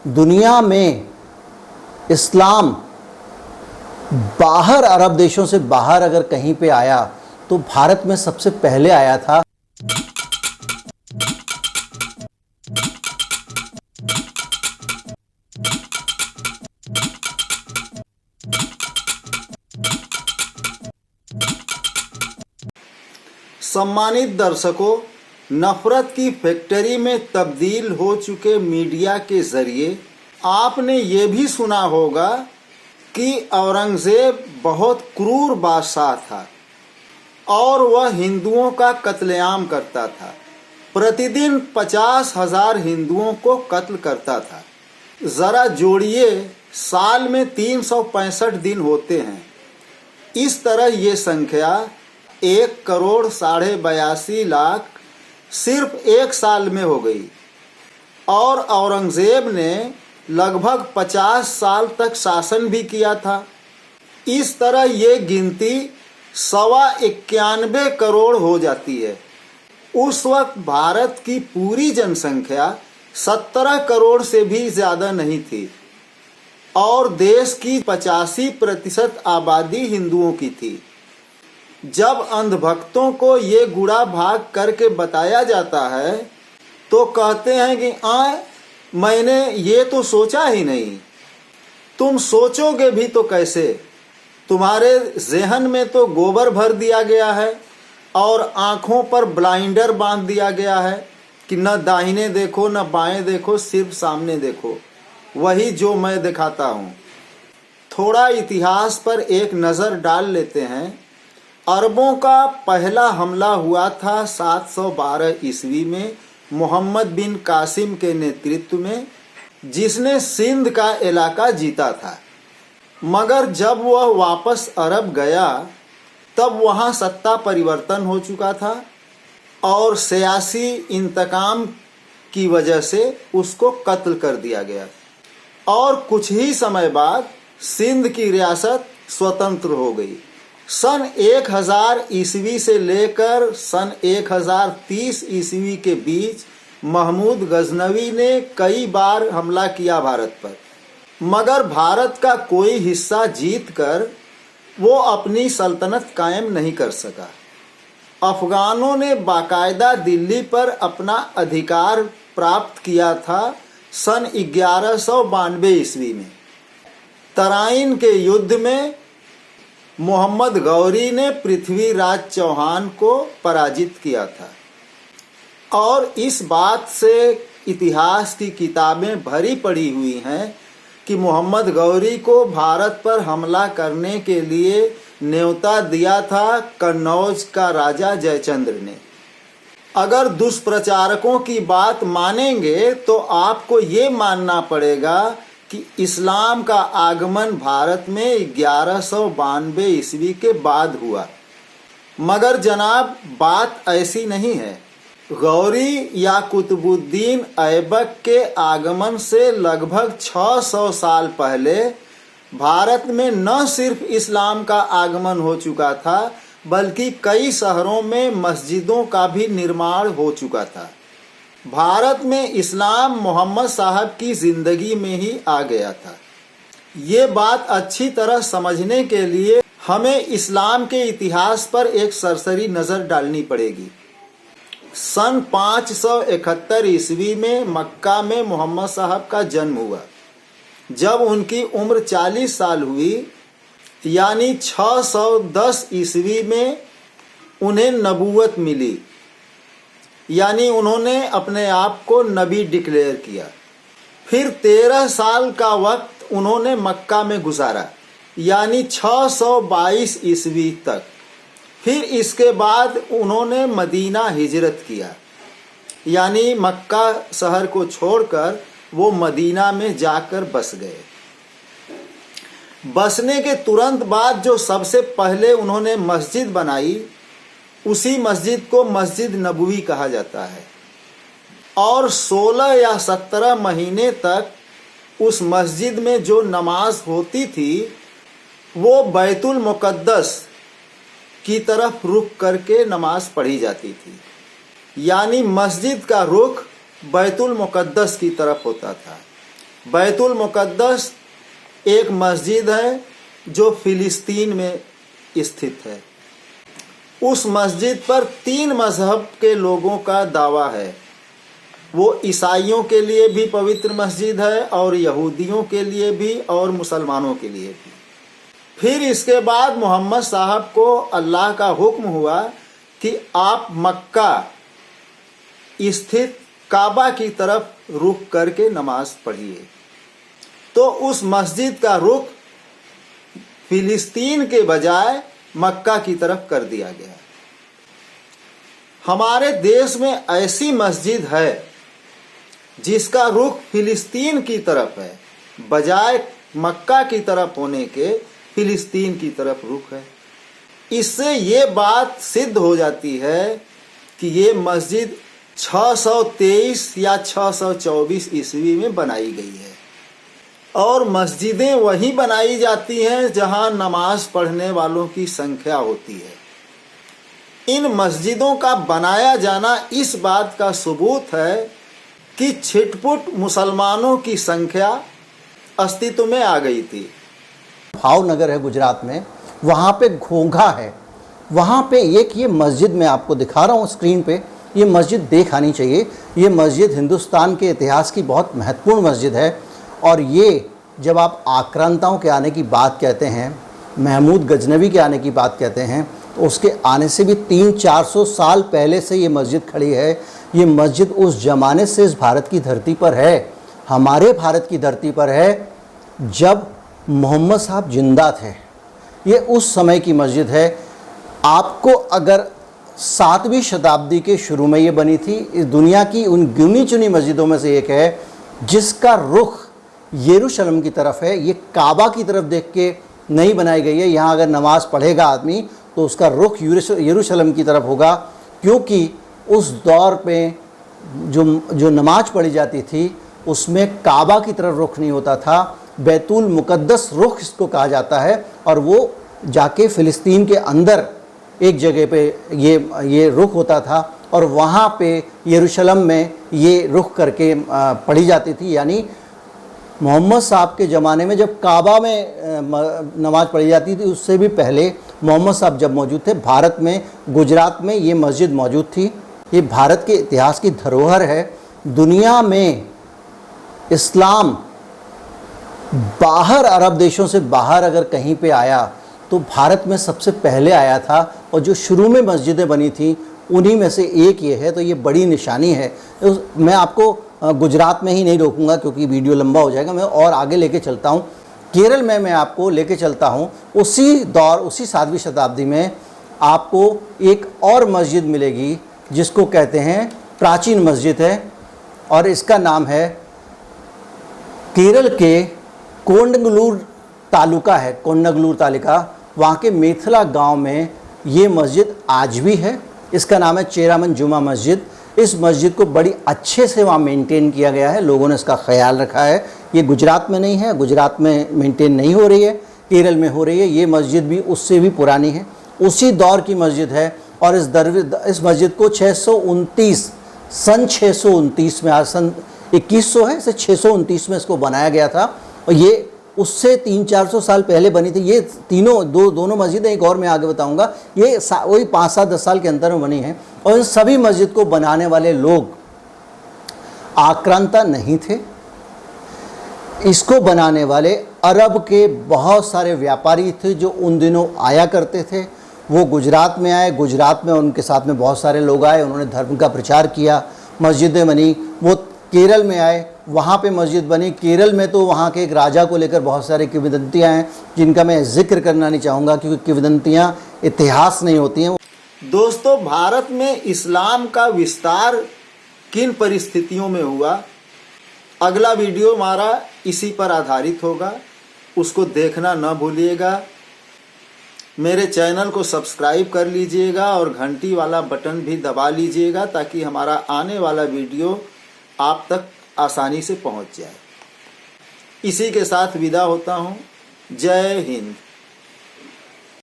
दुनिया में इस्लाम बाहर, अरब देशों से बाहर अगर कहीं पे आया तो भारत में सबसे पहले आया था। सम्मानित दर्शकों, नफरत की फैक्ट्री में तब्दील हो चुके मीडिया के जरिए आपने ये भी सुना होगा कि औरंगजेब बहुत क्रूर बादशाह था और वह हिंदुओं का कत्लेआम करता था। प्रतिदिन 50,000 हिंदुओं को कत्ल करता था। ज़रा जोड़िए, साल में 365 दिन होते हैं। इस तरह ये संख्या 1,82,82,00,000 सिर्फ एक साल में हो गई और औरंगजेब ने लगभग 50 साल तक शासन भी किया था। इस तरह ये गिनती 91 करोड़ हो जाती है। उस वक्त भारत की पूरी जनसंख्या 17 करोड़ से भी ज़्यादा नहीं थी और देश की 85% आबादी हिंदुओं की थी। जब अंधभक्तों को ये गुड़ा भाग करके बताया जाता है तो कहते हैं कि मैंने ये तो सोचा ही नहीं। तुम सोचोगे भी तो कैसे? तुम्हारे ज़हन में तो गोबर भर दिया गया है और आँखों पर ब्लाइंडर बांध दिया गया है कि न दाहिने देखो न बाएं देखो, सिर्फ सामने देखो, वही जो मैं दिखाता हूँ। थोड़ा इतिहास पर एक नज़र डाल लेते हैं। अरबों का पहला हमला हुआ था 712 ईस्वी में मोहम्मद बिन कासिम के नेतृत्व में, जिसने सिंध का इलाका जीता था। मगर जब वह वापस अरब गया तब वहाँ सत्ता परिवर्तन हो चुका था और सियासी इंतकाम की वजह से उसको कत्ल कर दिया गया और कुछ ही समय बाद सिंध की रियासत स्वतंत्र हो गई। सन 1000 ईस्वी से लेकर सन 1030 ईस्वी के बीच महमूद गजनवी ने कई बार हमला किया भारत पर, मगर भारत का कोई हिस्सा जीतकर वो अपनी सल्तनत कायम नहीं कर सका। अफगानों ने बाकायदा दिल्ली पर अपना अधिकार प्राप्त किया था सन 1192 ईस्वी में। तराइन के युद्ध में मोहम्मद गौरी ने पृथ्वीराज चौहान को पराजित किया था और इस बात से इतिहास की किताबें भरी पड़ी हुई हैं कि मोहम्मद गौरी को भारत पर हमला करने के लिए न्योता दिया था कन्नौज का राजा जयचंद्र ने। अगर दुष्प्रचारकों की बात मानेंगे तो आपको ये मानना पड़ेगा कि इस्लाम का आगमन भारत में 1192 ईस्वी के बाद हुआ। मगर जनाब, बात ऐसी नहीं है। गौरी या कुतुबुद्दीन ऐबक के आगमन से लगभग 600 साल पहले भारत में न सिर्फ इस्लाम का आगमन हो चुका था बल्कि कई शहरों में मस्जिदों का भी निर्माण हो चुका था। भारत में इस्लाम मोहम्मद साहब की ज़िंदगी में ही आ गया था। ये बात अच्छी तरह समझने के लिए हमें इस्लाम के इतिहास पर एक सरसरी नज़र डालनी पड़ेगी। सन 571 ईस्वी में मक्का में मोहम्मद साहब का जन्म हुआ। जब उनकी उम्र 40 साल हुई, यानी 610 ईस्वी में उन्हें नबूवत मिली, यानी उन्होंने अपने आप को नबी डिक्लेयर किया। फिर 13 साल का वक्त उन्होंने मक्का में गुजारा, यानी 622 ईस्वी तक। फिर इसके बाद उन्होंने मदीना हिजरत किया, यानी मक्का शहर को छोड़कर वो मदीना में जाकर बस गए। बसने के तुरंत बाद जो सबसे पहले उन्होंने मस्जिद बनाई, उसी मस्जिद को मस्जिद नबवी कहा जाता है और 16 या 17 महीने तक उस मस्जिद में जो नमाज होती थी वो बैतुल मुक़द्दस की तरफ रुख करके नमाज पढ़ी जाती थी, यानी मस्जिद का रुख बैतुल मुक़द्दस की तरफ होता था। बैतुल मुक़द्दस एक मस्जिद है जो फ़िलिस्तीन में स्थित है। उस मस्जिद पर 3 मज़हब के लोगों का दावा है। वो ईसाइयों के लिए भी पवित्र मस्जिद है और यहूदियों के लिए भी और मुसलमानों के लिए भी। फिर इसके बाद मोहम्मद साहब को अल्लाह का हुक्म हुआ कि आप मक्का स्थित काबा की तरफ रुख करके नमाज पढ़िए। तो उस मस्जिद का रुख फिलिस्तीन के बजाय मक्का की तरफ कर दिया गया। हमारे देश में ऐसी मस्जिद है जिसका रुख फिलिस्तीन की तरफ है, बजाय मक्का की तरफ होने के फिलिस्तीन की तरफ रुख है। इससे ये बात सिद्ध हो जाती है कि ये मस्जिद 623 या 624 ईस्वी में बनाई गई है और मस्जिदें वहीं बनाई जाती हैं जहां नमाज पढ़ने वालों की संख्या होती है। इन मस्जिदों का बनाया जाना इस बात का सबूत है कि छिटपुट मुसलमानों की संख्या अस्तित्व में आ गई थी। भावनगर है गुजरात में, वहाँ पे घोंघा है, वहाँ पे एक ये मस्जिद मैं आपको दिखा रहा हूँ स्क्रीन पे, ये मस्जिद देख आनी चाहिए। ये मस्जिद हिंदुस्तान के इतिहास की बहुत महत्वपूर्ण मस्जिद है और ये जब आप आक्रांताओं के आने की बात कहते हैं, महमूद गजनवी के आने की बात कहते हैं, तो उसके आने से भी 300-400 साल पहले से ये मस्जिद खड़ी है। ये मस्जिद उस ज़माने से इस भारत की धरती पर है, हमारे भारत की धरती पर है जब मोहम्मद साहब जिंदा थे। ये उस समय की मस्जिद है। आपको अगर 7वीं शताब्दी के शुरू में ये बनी थी, इस दुनिया की उन गिनी चुनी मस्जिदों में से एक है जिसका रुख यरूशलेम की तरफ है। ये काबा की तरफ देख के नहीं बनाई गई है। यहाँ अगर नमाज पढ़ेगा आदमी तो उसका रुख यरूशलेम की तरफ होगा, क्योंकि उस दौर पे जो नमाज पढ़ी जाती थी उसमें काबा की तरफ रुख नहीं होता था, बैतुल मुक़द्दस रुख इसको कहा जाता है। और वो जाके फ़िलिस्तीन के अंदर एक जगह पे ये रुख होता था और वहाँ पे यरूशलेम में ये रुख करके पढ़ी जाती थी। यानी मोहम्मद साहब के ज़माने में जब काबा में नमाज पढ़ी जाती थी, उससे भी पहले मोहम्मद साहब जब मौजूद थे भारत में, गुजरात में ये मस्जिद मौजूद थी। ये भारत के इतिहास की धरोहर है। दुनिया में इस्लाम बाहर, अरब देशों से बाहर अगर कहीं पे आया तो भारत में सबसे पहले आया था और जो शुरू में मस्जिदें बनी थी उन्हीं में से एक ये है। तो ये बड़ी निशानी है। मैं आपको गुजरात में ही नहीं रोकूंगा क्योंकि वीडियो लंबा हो जाएगा, मैं और आगे लेके चलता हूँ। केरल में मैं आपको लेके चलता हूँ। उसी दौर, उसी 7वीं शताब्दी में आपको एक और मस्जिद मिलेगी जिसको कहते हैं प्राचीन मस्जिद है और इसका नाम है, केरल के कोंडगलूर तालुका है, कोंडगलूर तालुका, वहाँ के मेथला गांव में ये मस्जिद आज भी है। इसका नाम है चेरामन जुमा मस्जिद। इस मस्जिद को बड़ी अच्छे से वहाँ मेंटेन किया गया है, लोगों ने इसका ख्याल रखा है। ये गुजरात में नहीं है, गुजरात में मेंटेन नहीं हो रही है, केरल में हो रही है। ये मस्जिद भी उससे भी पुरानी है, उसी दौर की मस्जिद है। और इस मस्जिद को 629 सन 629 में, आज सन 2100 है, इसे 629 में इसको बनाया गया था और ये उससे 300-400 साल पहले बनी थी। ये दोनों मस्जिदें, एक और मैं आगे बताऊंगा, ये वही 5-7-10 साल के अंदर में बनी हैं। और इन सभी मस्जिद को बनाने वाले लोग आक्रांता नहीं थे। इसको बनाने वाले अरब के बहुत सारे व्यापारी थे जो उन दिनों आया करते थे। वो गुजरात में आए, गुजरात में उनके साथ में बहुत सारे लोग आए, उन्होंने धर्म का प्रचार किया, मस्जिदें बनी। वो केरल में आए, वहाँ पे मस्जिद बनी। केरल में तो वहाँ के एक राजा को लेकर बहुत सारे किंवदंतियाँ हैं जिनका मैं जिक्र करना नहीं चाहूँगा क्योंकि किंवदंतियाँ इतिहास नहीं होती हैं। दोस्तों, भारत में इस्लाम का विस्तार किन परिस्थितियों में हुआ, अगला वीडियो हमारा इसी पर आधारित होगा, उसको देखना न भूलिएगा। मेरे चैनल को सब्सक्राइब कर लीजिएगा और घंटी वाला बटन भी दबा लीजिएगा ताकि हमारा आने वाला वीडियो आप तक आसानी से पहुंच जाए। इसी के साथ विदा होता हूं। जय हिंद।